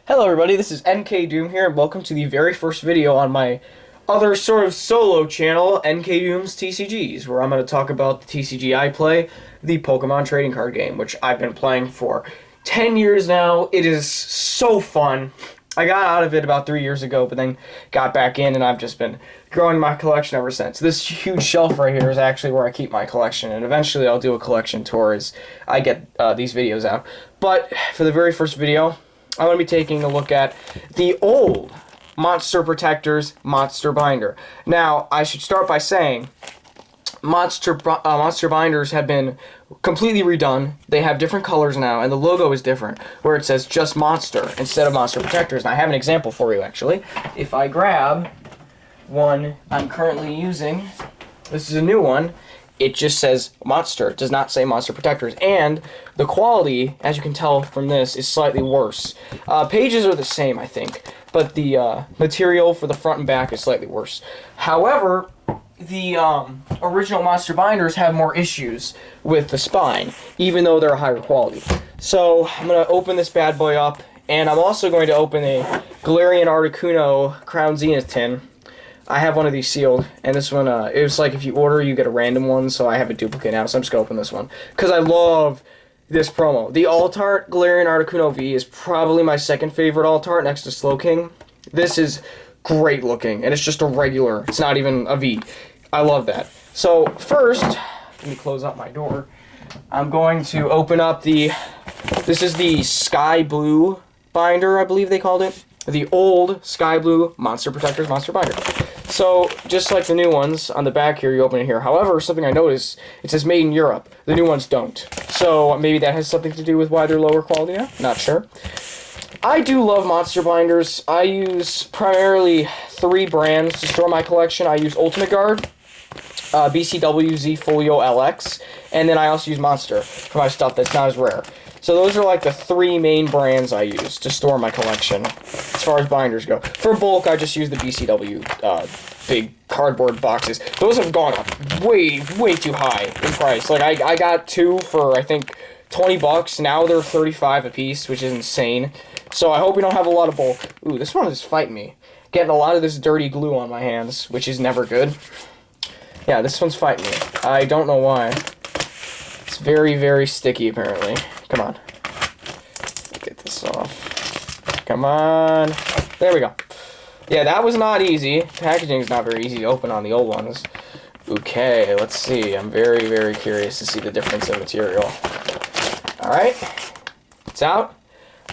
Hello everybody, this is NK Doom here, and welcome to the very first video on my other sort of solo channel, NK Doom's TCGs, where I'm going to talk about the TCG I play, the Pokemon trading card game, which I've been playing for 10 years now. It is so fun. I got out of it about 3 years ago, but then got back in, and I've just been growing my collection ever since. This huge shelf right here is actually where I keep my collection, and eventually I'll do a collection tour as I get these videos out. But for the very first video, I'm going to be taking a look at the old Monster Protectors Monster Binder. Now, I should start by saying Monster Binders have been completely redone. They have different colors now, and the logo is different, where it says just Monster instead of Monster Protectors. And I have an example for you, actually. If I grab one I'm currently using, this is a new one. It just says Monster. It does not say Monster Protectors. And the quality, as you can tell from this, is slightly worse. Pages are the same, I think, but the material for the front and back is slightly worse. However, the original Monster Binders have more issues with the spine, even though they're a higher quality. So I'm going to open this bad boy up, and I'm also going to open a Galarian Articuno Crown Zenith Tin. I have one of these sealed, and this one, it was like if you order, you get a random one, so I have a duplicate now, so I'm just going to open this one. Because I love this promo. The Alt-Art Galarian Articuno V is probably my second favorite Alt-Art next to Slowking. This is great looking, and it's just a regular, it's not even a V. I love that. So, first, let me close up my door. I'm going to open up this is the Sky Blue binder, I believe they called it. The old Sky Blue Monster Protectors Monster Binder. So, just like the new ones, on the back here, you open it here. However, something I noticed, it says made in Europe. The new ones don't. So, maybe that has something to do with why they're lower quality now? Not sure. I do love Monster Binders. I use primarily 3 brands to store my collection. I use Ultimate Guard, BCW Z Folio LX, and then I also use Monster for my stuff that's not as rare. So those are like the 3 main brands I use to store my collection, as far as binders go. For bulk, I just use the BCW big cardboard boxes. Those have gone up way too high in price. Like, I got 2 for, I think, 20 bucks. Now they're 35 a piece, which is insane. So I hope we don't have a lot of bulk. Ooh, this one is fighting me. Getting a lot of this dirty glue on my hands, which is never good. Yeah, this one's fighting me. I don't know why. It's very sticky, apparently. Come on. Get this off. Come on. There we go. Yeah, that was not easy. Packaging is not very easy to open on the old ones. Okay, let's see. I'm very curious to see the difference in material. Alright. It's out.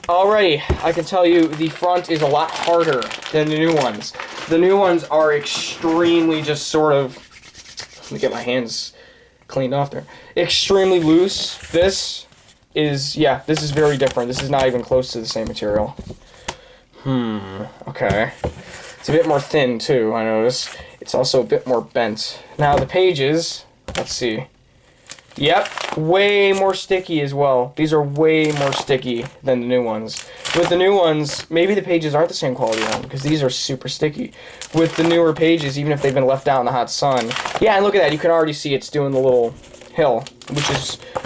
Alrighty. I can tell you the front is a lot harder than the new ones. The new ones are extremely just sort of... Let me get my hands cleaned off there. Extremely loose. This is very different. This is not even close to the same material. Okay. It's a bit more thin, too, I notice. It's also a bit more bent. Now, the pages, let's see. Yep, way more sticky as well. These are way more sticky than the new ones. With the new ones, maybe the pages aren't the same quality on, because these are super sticky. With the newer pages, even if they've been left out in the hot sun, yeah, and look at that, you can already see it's doing the little hill,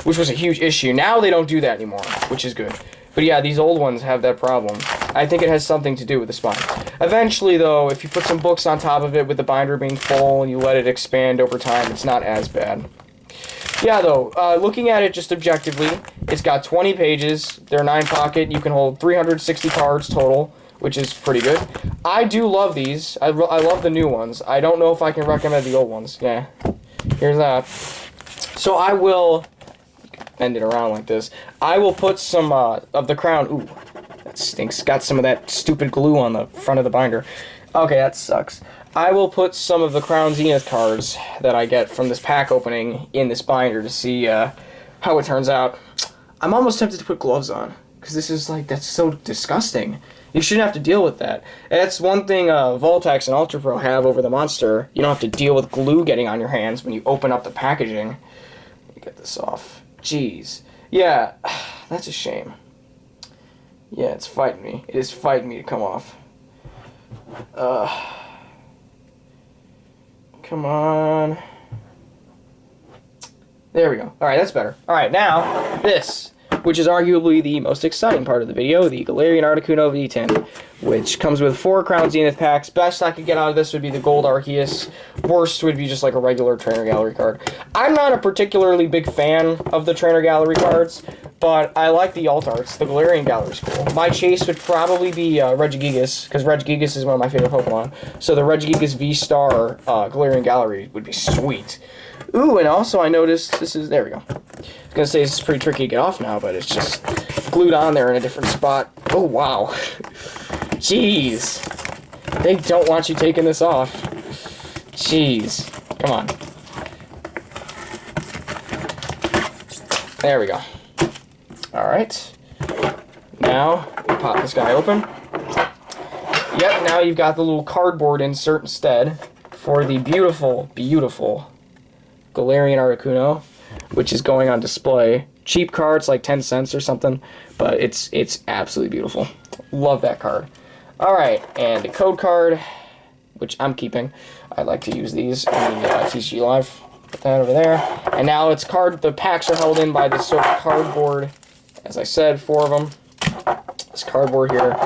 which was a huge issue. Now they don't do that anymore, which is good. But yeah, these old ones have that problem. I think it has something to do with the spine. Eventually, though, if you put some books on top of it with the binder being full and you let it expand over time, it's not as bad. Yeah, though, looking at it just objectively, it's got 20 pages. They're 9-pocket. You can hold 360 cards total, which is pretty good. I do love these. I love the new ones. I don't know if I can recommend the old ones. Yeah, here's that. So I will bend it around like this. I will put some of the Crown. Ooh, that stinks. Got some of that stupid glue on the front of the binder. Okay, that sucks. I will put some of the Crown Zenith cards that I get from this pack opening in this binder to see how it turns out. I'm almost tempted to put gloves on, because this is like, that's so disgusting. You shouldn't have to deal with that. That's one thing Voltex and Ultra Pro have over the Monster. You don't have to deal with glue getting on your hands when you open up the packaging. Let me get this off. Jeez. Yeah, that's a shame. Yeah, it's fighting me. It is fighting me to come off. Come on. There we go. Alright, that's better. Alright, now, this. which is arguably the most exciting part of the video, the Galarian Articuno V10, which comes with 4 Crown Zenith packs. Best I could get out of this would be the Gold Arceus. Worst would be just like a regular Trainer Gallery card. I'm not a particularly big fan of the Trainer Gallery cards, but I like the alt arts. The Galarian Gallery is cool. My chase would probably be Regigigas, because Regigigas is one of my favorite Pokemon. So the Regigigas V-Star Galarian Gallery would be sweet. Ooh, and also I noticed this is, there we go. I was going to say this is pretty tricky to get off now, but it's just glued on there in a different spot. Oh, wow. Jeez. They don't want you taking this off. Jeez. Come on. There we go. Alright. Now, we pop this guy open. Yep, now you've got the little cardboard insert instead for the beautiful, beautiful Galarian Articuno, which is going on display. Cheap cards, like 10 cents or something, but it's absolutely beautiful. Love that card. Alright, and a code card, which I'm keeping. I like to use these in TCG Live. Put that over there. And now it's the packs are held in by this sort of cardboard. As I said, 4 of them. This cardboard here.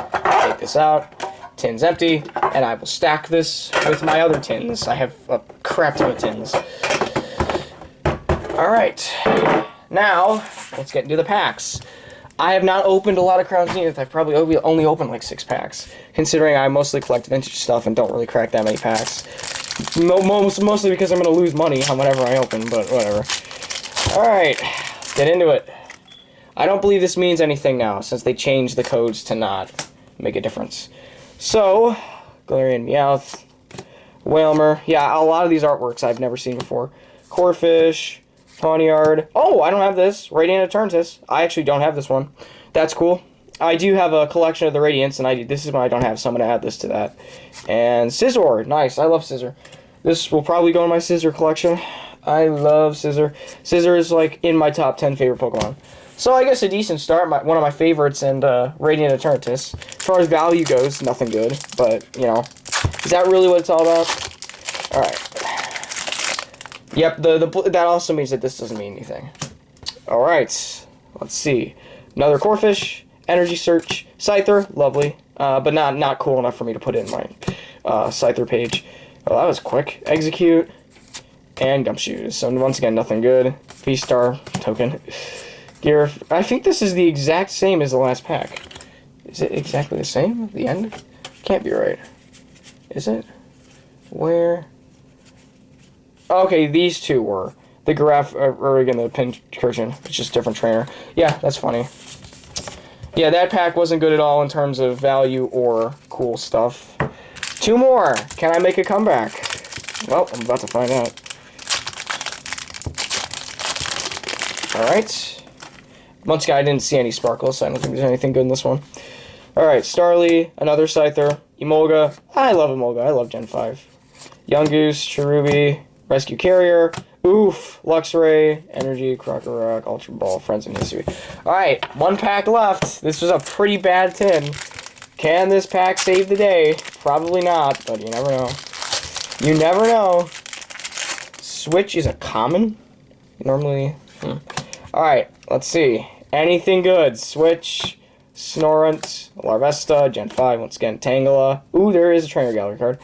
Take this out. Tin's empty, and I will stack this with my other tins. I have a crap ton of tins. Alright, now let's get into the packs. I have not opened a lot of Crown Zenith. I've probably only opened like 6 packs, considering I mostly collect vintage stuff and don't really crack that many packs. Mostly because I'm going to lose money on whatever I open, but whatever. Alright, let's get into it. I don't believe this means anything now, since they changed the codes to not make a difference. So, Galarian Meowth, Wailmer. Yeah, a lot of these artworks I've never seen before. Corphish, Pawniard. Oh, I don't have this. Radiant Eternatus. I actually don't have this one. That's cool. I do have a collection of the Radiants, and this is one I don't have, so I'm going to add this to that. And Scizor. Nice. I love Scizor. This will probably go in my Scizor collection. I love Scizor. Scizor is, like, in my top 10 favorite Pokemon. So I guess a decent start. One of my favorites, and Radiant Eternatus. As far as value goes, nothing good. But, you know, is that really what it's all about? Alright. Yep, that also means that this doesn't mean anything. Alright, let's see. Another Corphish, Energy Search, Scyther, lovely, but not cool enough for me to put in my Scyther page. Oh, that was quick. Execute, and Gumshoes. So once again, nothing good. V-Star token. Gear. I think this is the exact same as the last pack. Is it exactly the same at the end? Can't be right. Is it? Where? Okay, these two were. The Giraffe, or again, the Pincurchin. It's just different trainer. Yeah, that's funny. Yeah, that pack wasn't good at all in terms of value or cool stuff. 2 more. Can I make a comeback? Well, I'm about to find out. Alright. Once again, I didn't see any sparkles, so I don't think there's anything good in this one. Alright, Starly, another Scyther, Emolga. I love Emolga. I love Gen 5. Yungoos, Cherubi, Rescue Carrier, Oof, Luxray, Energy, Krokorok, Ultra Ball, Friends in History. Alright, 1 pack left. This was a pretty bad tin. Can this pack save the day? Probably not, but you never know. You never know. Switch is a common? Normally, Alright, let's see. Anything good? Switch, Snorunt, Larvesta, Gen 5, once again, Tangela. Ooh, there is a Trainer Gallery card.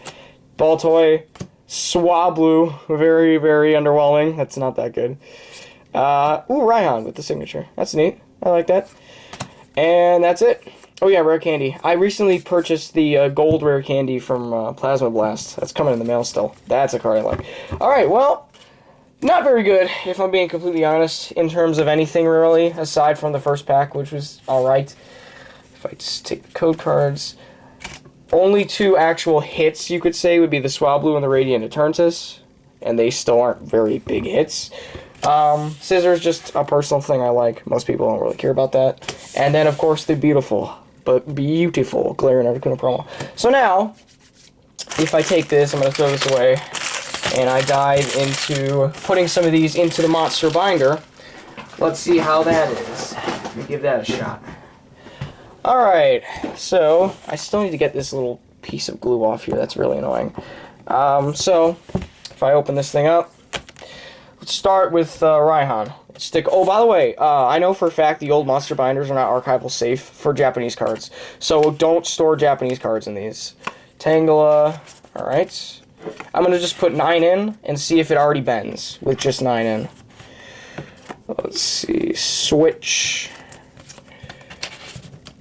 Baltoy, Swablu, very, very underwhelming. That's not that good. Ooh, Raihan with the signature. That's neat. I like that. And that's it. Oh yeah, Rare Candy. I recently purchased the gold Rare Candy from Plasma Blast. That's coming in the mail still. That's a card I like. Alright, well, not very good, if I'm being completely honest, in terms of anything really, aside from the first pack, which was alright. If I just take the code cards... Only 2 actual hits, you could say, would be the Swablu and the Radiant Eternatus, and they still aren't very big hits. Scissor is just a personal thing I like. Most people don't really care about that. And then, of course, the beautiful Galarian Articuno promo. So now, if I take this, I'm going to throw this away, and I dive into putting some of these into the monster binder. Let's see how that is. Let me give that a shot. Alright, so I still need to get this little piece of glue off here. That's really annoying. So, if I open this thing up, let's start with Raihan. stick. Oh, by the way, I know for a fact the old monster binders are not archival safe for Japanese cards, so don't store Japanese cards in these. Tangela. All right. I'm gonna just put 9 in and see if it already bends with just 9 in. Let's see. Switch.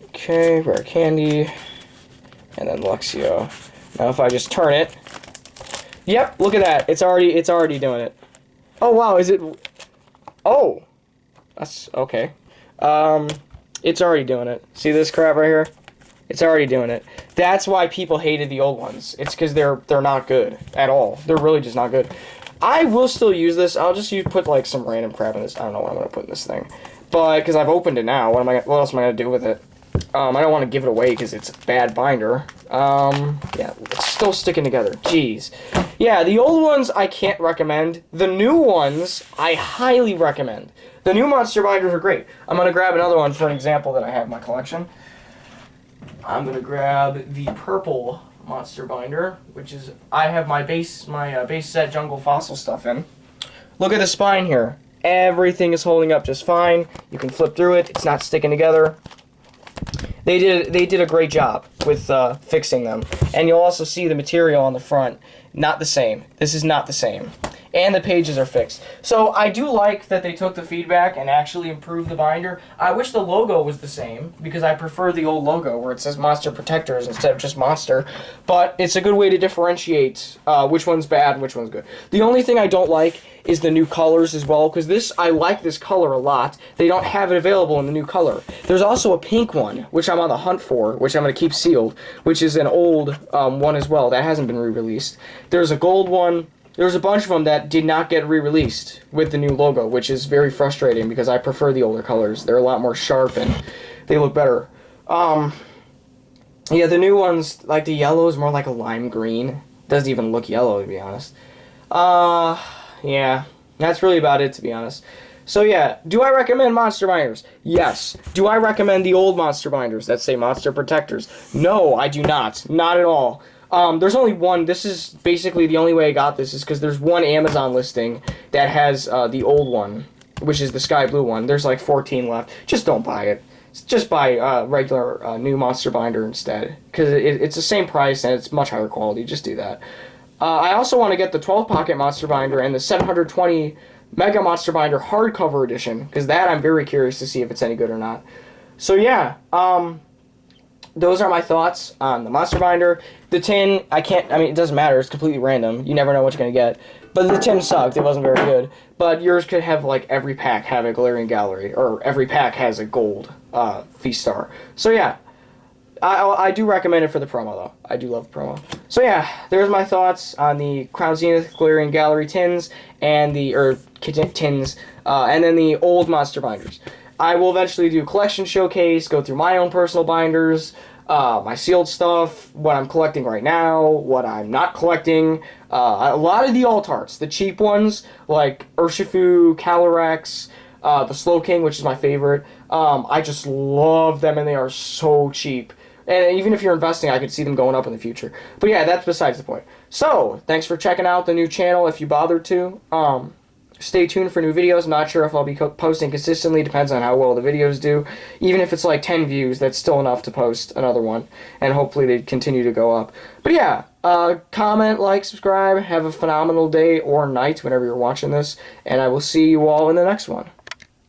Okay, Rare Candy, and then Luxio. Now if I just turn it, yep, look at that. It's already doing it. Oh wow, is it? Oh, that's okay. It's already doing it. See this crap right here? It's already doing it. That's why people hated the old ones. It's because they're not good at all. They're really just not good. I will still use this. I'll just put like some random crap in this. I don't know what I'm gonna put in this thing, but because I've opened it now, what else am I gonna do with it? I don't want to give it away because it's a bad binder. Yeah, it's still sticking together. Jeez. Yeah, the old ones I can't recommend. The new ones I highly recommend. The new monster binders are great. I'm gonna grab another one for an example that I have in my collection. I'm gonna grab the purple monster binder, which is I have my base set jungle fossil stuff in. Look at the spine here. Everything is holding up just fine. You can flip through it. It's not sticking together. They did a great job with fixing them. And you'll also see the material on the front. Not the same. This is not the same. And the pages are fixed. So I do like that they took the feedback and actually improved the binder. I wish the logo was the same, because I prefer the old logo where it says Monster Protectors instead of just Monster. But it's a good way to differentiate which one's bad and which one's good. The only thing I don't like is the new colors as well, because I like this color a lot. They don't have it available in the new color. There's also a pink one, which I'm on the hunt for, which I'm going to keep sealed, which is an old one as well that hasn't been re-released. There's a gold one. There's a bunch of them that did not get re-released with the new logo, which is very frustrating because I prefer the older colors. They're a lot more sharp and they look better. Yeah, the new ones, like the yellow is more like a lime green. Doesn't even look yellow, to be honest. Yeah, that's really about it, to be honest. So yeah, do I recommend monster binders? Yes. Do I recommend the old monster binders that say Monster Protectors? No, I do not. Not at all. There's only one. This is basically the only way I got this is because there's one Amazon listing that has the old one, which is the sky blue one. There's like 14 left. Just don't buy it. Just buy regular new monster binder instead, because it's the same price and it's much higher quality. Just do that. I also want to get the 12 pocket monster binder and the 720 mega monster binder hardcover edition, because that I'm very curious to see if it's any good or not. So yeah, those are my thoughts on the monster binder. The tin, it doesn't matter. It's completely random. You never know what you're going to get. But the tin sucked. It wasn't very good. But yours could have, like, every pack have a Galarian Gallery, or every pack has a gold Feast Star. So, yeah. I do recommend it for the promo, though. I do love the promo. So, yeah. There's my thoughts on the Crown Zenith Galarian Gallery tins, and tins, and then the old monster binders. I will eventually do a collection showcase, go through my own personal binders, my sealed stuff, what I'm collecting right now, what I'm not collecting, a lot of the alt-arts, the cheap ones, like Urshifu, Calyrex, the Slowking, which is my favorite. I just love them, and they are so cheap. And even if you're investing, I could see them going up in the future. But yeah, that's besides the point. So, thanks for checking out the new channel if you bothered to. Stay tuned for new videos. I'm not sure if I'll be posting consistently. Depends on how well the videos do. Even if it's like 10 views, that's still enough to post another one. And hopefully they continue to go up. But yeah, comment, like, subscribe. Have a phenomenal day or night whenever you're watching this. And I will see you all in the next one.